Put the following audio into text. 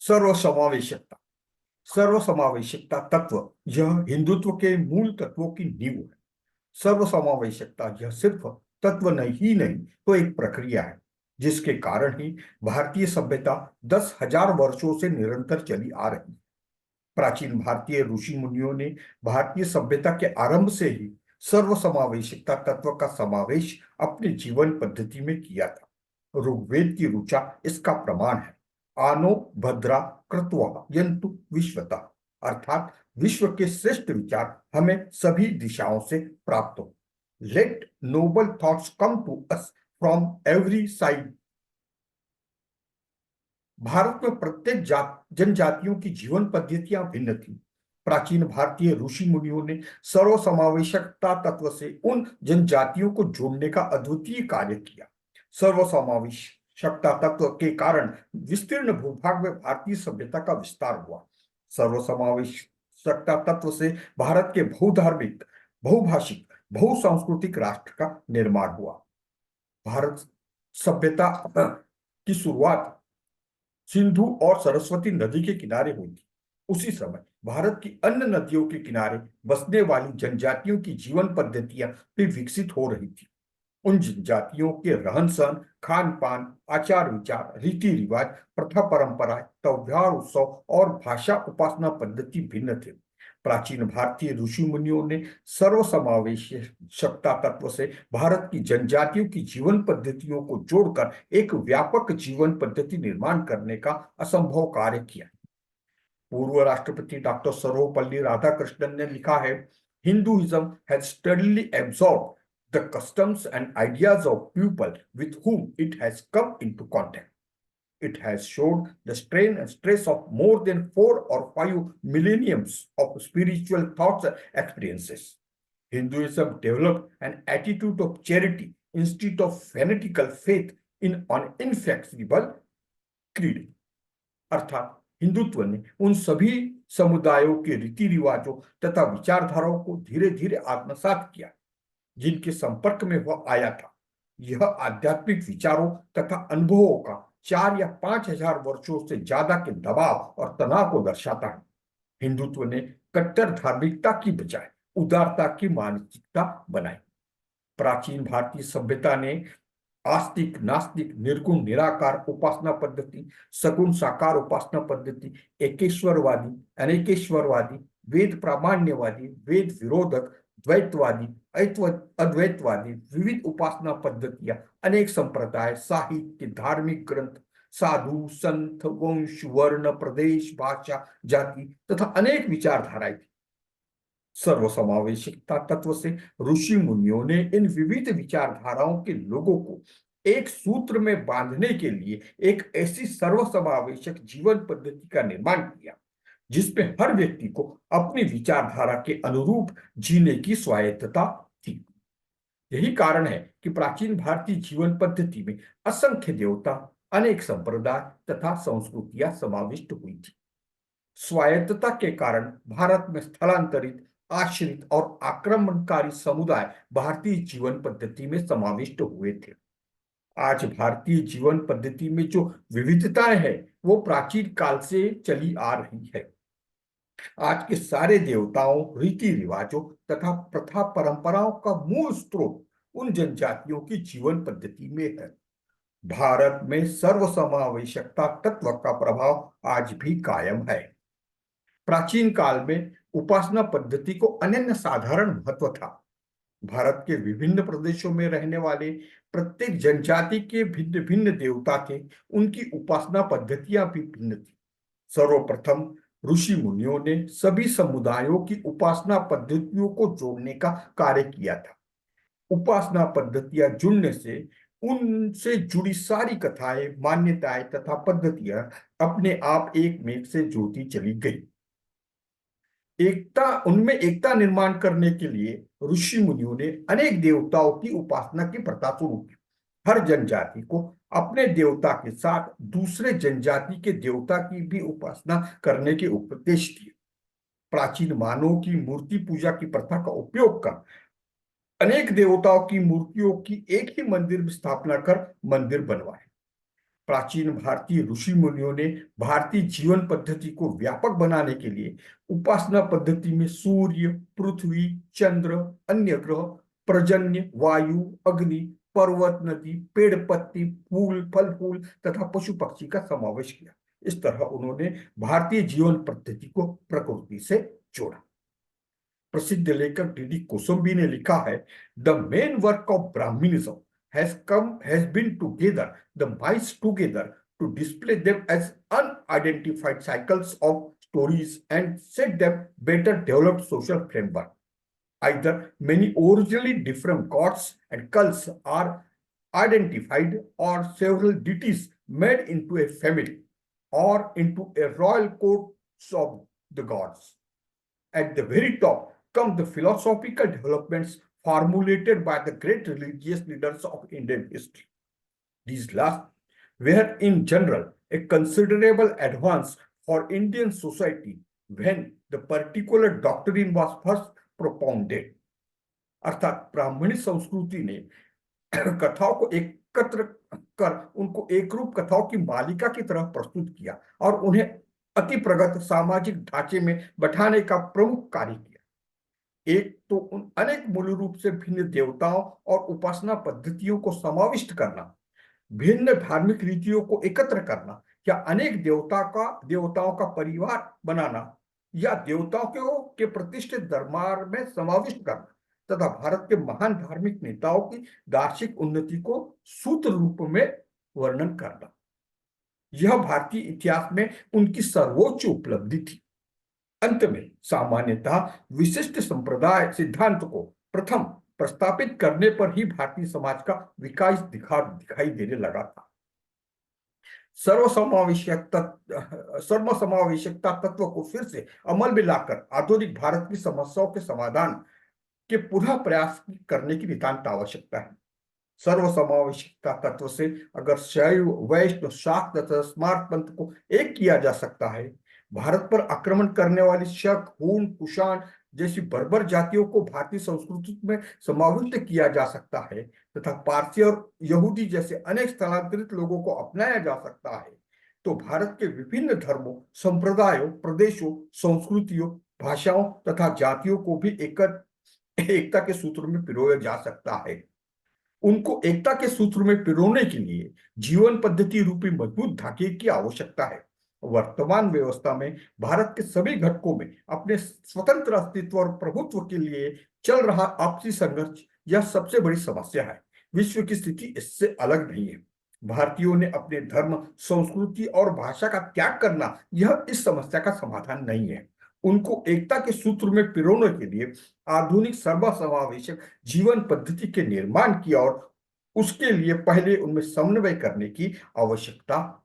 सर्वसमावेशकता। सर्वसमावेशकता तत्व यह हिंदुत्व के मूल तत्वों की नींव है। सर्वसमावेशकता यह सिर्फ तत्व नहीं तो एक प्रक्रिया है जिसके कारण ही भारतीय सभ्यता 10,000 वर्षों से निरंतर चली आ रही है। प्राचीन भारतीय ऋषि मुनियों ने भारतीय सभ्यता के आरंभ से ही सर्वसमावेशकता तत्व का समावेश अपने जीवन पद्धति में किया था। ऋग्वेद की ऋचा इसका प्रमाण है। आनो भद्रा कृत्वा यन्तु विश्वता, अर्थात विश्व के श्रेष्ठ विचार हमें सभी दिशाओं से प्राप्त हो। Let noble thoughts come to us from every side. Bharat में प्रत्येक जनजातियों की जीवन पद्धतियां भिन्न थी। प्राचीन भारतीय ऋषि मुनियों ने सर्वसमावेशकता तत्व से उन जनजातियों को जोड़ने का अद्वितीय कार्य किया। सर्वसमावेशकता तत्व के कारण विस्तीर्ण भूभाग में भारतीय सभ्यता का विस्तार हुआ। सर्वसमावेशकता तत्व से भारत के बहुधार्मिक, बहुभाषिक, बहुसांस्कृतिक राष्ट्र का निर्माण हुआ। भारत सभ्यता की शुरुआत सिंधु और सरस्वती नदी के किनारे हुई थी। उसी समय भारत की अन्य नदियों के किनारे बसने वाली जनजातियों की जीवन पद्धतियां भी विकसित हो रही थी। उन जनजातियों के रहन सहन, खान पान, आचार विचार, रीति रिवाज, प्रथा परंपराएं, त्योहार, उत्सव और भाषा उपासना पद्धति भिन्न थे। प्राचीन भारतीय ऋषि मुनियों ने सर्वसमावेशकता तत्व से भारत की जनजातियों की जीवन पद्धतियों को जोड़कर एक व्यापक जीवन पद्धति निर्माण करने का असंभव कार्य किया। पूर्व राष्ट्रपति डॉक्टर सर्वपल्ली राधाकृष्णन ने लिखा है, Hinduism has steadily absorbed the customs and ideas of people with whom it has come into contact. It has showed the strain and stress of more than 4 or 5 millenniums of spiritual thoughts and experiences. Hinduism developed an attitude of charity instead of fanatical faith in an inflexible creed. अर्थात हिंदुत्व ने उन सभी समुदायों के रीति रिवाजों तथा विचारधाराओं को धीरे धीरे आत्मसात किया जिनके संपर्क में वह आया था। यह आध्यात्मिक विचारों तथा अनुभवों का 4 या 5,000 वर्षों से ज्यादा के दबाव और तनाव को दर्शाता है। हिंदुत्व ने कट्टर धार्मिकता की बजाय उदारता की मानसिकता बनाई। प्राचीन भारतीय सभ्यता ने आस्तिक, नास्तिक, निर्गुण निराकार उपासना पद्धति, सगुण साकार उपासना पद्धति, एकेश्वरवादी, अनेकेश्वरवादी, वेद प्रामाण्यवादी, वेद विरोधक, द्वैतवादी, अद्वैतवादी, विविध उपासना पद्धतियां, अनेक संप्रदाय, साहित्य, धार्मिक ग्रंथ, साधु, संत, वंश, वर्ण, प्रदेश, भाषा, जाति तथा अनेक विचारधाराएं थी। सर्वसमावेशकता तत्व से ऋषि मुनियों ने इन विविध विचारधाराओं के लोगों को एक सूत्र में बांधने के लिए एक ऐसी सर्वसमावेशक जीवन पद्धति का निर्माण किया जिसमें हर व्यक्ति को अपनी विचारधारा के अनुरूप जीने की स्वायत्तता थी। यही कारण है कि प्राचीन भारतीय जीवन पद्धति में असंख्य देवता, अनेक संप्रदाय तथा संस्कृतियां समाविष्ट हुई थी। स्वायत्तता के कारण भारत में स्थलांतरित, आश्रित और आक्रमणकारी समुदाय भारतीय जीवन पद्धति में समाविष्ट हुए थे। आज भारतीय जीवन पद्धति में जो विविधताएं हैं वो प्राचीन काल से चली आ रही है। आज के सारे देवताओं, रीति रिवाजों तथा प्रथा परंपराओं का मूल स्रोत उन जनजातियों की जीवन पद्धति में है। भारत में सर्वसमावेशकता तत्व का प्रभाव आज भी कायम है। प्राचीन काल में उपासना पद्धति को अनन्य साधारण महत्व था। भारत के विभिन्न प्रदेशों में रहने वाले प्रत्येक जनजाति के भिन्न भिन्न देवता थे। उनकी उपासना पद्धतियां भी भिन्न थी। सर्वप्रथम ऋषि मुनियों ने सभी समुदायों की उपासना पद्धतियों को जोड़ने का कार्य किया था। उपासना पद्धतियां जुड़ने से उनसे जुड़ी सारी कथाएं, मान्यताएं तथा पद्धतियां अपने आप एक में से जुड़ती चली गई। उनमें एकता निर्माण करने के लिए ऋषि मुनियों ने अनेक देवताओं की उपासना की प्रथा शुरू की। हर जनजाति को अपने देवता के साथ दूसरे जनजाति के देवता की भी उपासना करने के उपदेश दिए। प्राचीन मानवों की मूर्ति पूजा की प्रथा का उपयोग कर अनेक देवताओं की मूर्तियों की एक ही मंदिर में स्थापना कर मंदिर बनवाए। प्राचीन भारतीय ऋषि मुनियों ने भारतीय जीवन पद्धति को व्यापक बनाने के लिए उपासना पद्धति में सूर्य, पृथ्वी, चंद्र, अन्य ग्रह, पर्जन्य, वायु, अग्नि, पर्वत, नदी, पेड़, पत्ती, फूल, फल फूल तथा पशु पक्षी का समावेश किया। इस तरह उन्होंने भारतीय जीवन पद्धति को प्रकृति से जोड़ा। प्रसिद्ध लेखक डीडी कोसंबी ने लिखा है, the main work of Brahmanism has been to gather the minds together to display them as unidentified cycles of stories and set them better developed social framework. Either many originally different gods and cults are identified, or several deities made into a family or into a royal court of the gods. At the very top come the philosophical developments formulated by the great religious leaders of Indian history. These last were in general a considerable advance for Indian society when the particular doctrine was first propounded. अर्थात ब्राह्मणी संस्कृति ने कथाओं को एकत्र कर उनको एकरूप कथाओं की मालिका की तरह प्रस्तुत किया और उन्हें अति प्रगत सामाजिक ढांचे में बैठाने का प्रमुख कार्य किया। एक तो उन अनेक मूल रूप से भिन्न देवताओं और उपासना पद्धतियों को समाविष्ट करना, भिन्न धार्मिक रीतियों को एकत्र करना, या अनेक देवताओं का परिवार बनाना, या देवताओं के प्रतिष्ठित दरबार में समाविष्ट करना, तथा भारत के महान धार्मिक नेताओं की दार्शनिक उन्नति को सूत्र रूप में वर्णन करना, यह भारतीय इतिहास में उनकी सर्वोच्च उपलब्धि थी। अंत में सामान्यतः विशिष्ट संप्रदाय सिद्धांत को प्रथम प्रस्तापित करने पर ही भारतीय समाज का विकास दिखाई देने लगा था। सर्वसमावेशकता तत्व को फिर से अमल में लाकर आधुनिक भारत की समस्याओं के समाधान के पुनः प्रयास करने की नितांत आवश्यकता है। सर्वसमावेशकता तत्व से अगर शैव, वैष्णव, शाक्त तथा स्मार्त पंथ को एक किया जा सकता है, भारत पर आक्रमण करने वाली शक, हून, कुषाण जैसी बर्बर जातियों को भारतीय संस्कृति में समाविष्ट किया जा सकता है, तथा पारसी और यहूदी जैसे अनेक स्थलांतरित लोगों को अपनाया जा सकता है, तो भारत के विभिन्न धर्मों, संप्रदायों, प्रदेशों, संस्कृतियों, भाषाओं तथा जातियों को भी एकता के सूत्र में पिरोया जा सकता है। उनको एकता के सूत्र में पिरोने के लिए जीवन पद्धति रूपी मजबूत धागे की आवश्यकता है। वर्तमान व्यवस्था में भारत के सभी घटकों में अपने स्वतंत्र अस्तित्व और प्रभुत्व के लिए चल रहा आपसी संघर्ष यह सबसे बड़ी समस्या है। विश्व की स्थिति इससे अलग नहीं है। भारतीयों ने अपने धर्म, संस्कृति और भाषा का त्याग करना यह इस समस्या का समाधान नहीं है। उनको एकता के सूत्र में पिरोने के लिए आधुनिक सर्वसमावेशक जीवन पद्धति के निर्माण की और उसके लिए पहले उनमें समन्वय करने की आवश्यकता